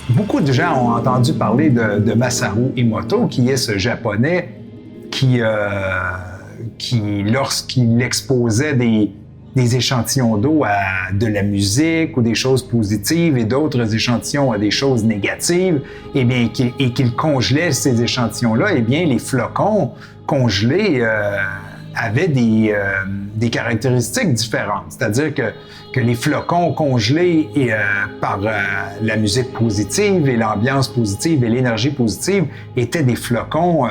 Beaucoup de gens ont entendu parler de Masaru Emoto, qui est ce Japonais qui lorsqu'il exposait des échantillons d'eau à de la musique ou des choses positives et d'autres échantillons à des choses négatives, et bien, qu'il congelait ces échantillons-là, et bien, les flocons congelés avaient des caractéristiques différentes. C'est-à-dire que les flocons congelés par la musique positive et l'ambiance positive et l'énergie positive étaient des flocons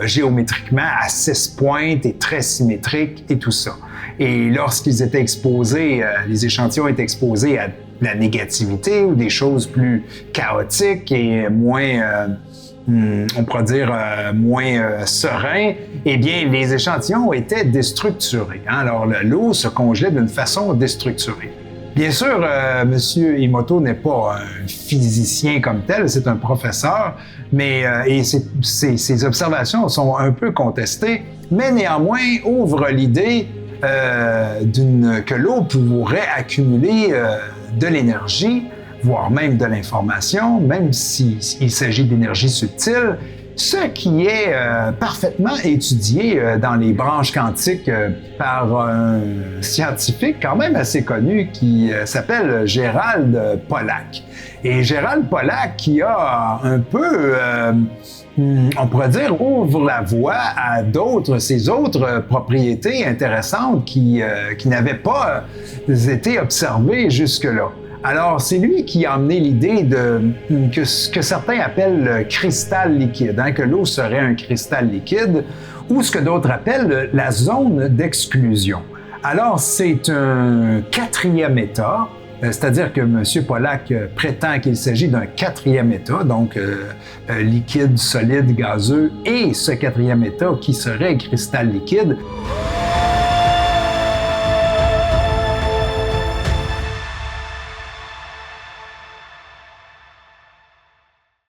géométriquement à 6 pointes et très symétriques et tout ça. Et lorsqu'ils étaient exposés, les échantillons étaient exposés à la négativité ou des choses plus chaotiques et moins, on pourrait dire, moins sereins, eh bien, les échantillons étaient déstructurés. Hein? Alors, l'eau se congelait d'une façon déstructurée. Bien sûr, M. Emoto n'est pas un physicien comme tel, c'est un professeur, mais et ses observations sont un peu contestées, mais néanmoins ouvre l'idée que l'eau pourrait accumuler de l'énergie, voire même de l'information, même s'il s'agit d'énergie subtile, ce qui est parfaitement étudié dans les branches quantiques par un scientifique quand même assez connu qui s'appelle Gerald Pollack. Et Gerald Pollack qui a un peu... on pourrait dire, ouvre la voie à ces autres propriétés intéressantes qui n'avaient pas été observées jusque-là. Alors, c'est lui qui a amené l'idée que ce que certains appellent le cristal liquide, hein, que l'eau serait un cristal liquide, ou ce que d'autres appellent la zone d'exclusion. Alors, c'est un 4e état, c'est-à-dire que M. Pollack prétend qu'il s'agit d'un 4e état, donc liquide, solide, gazeux, et ce 4e état qui serait cristal liquide.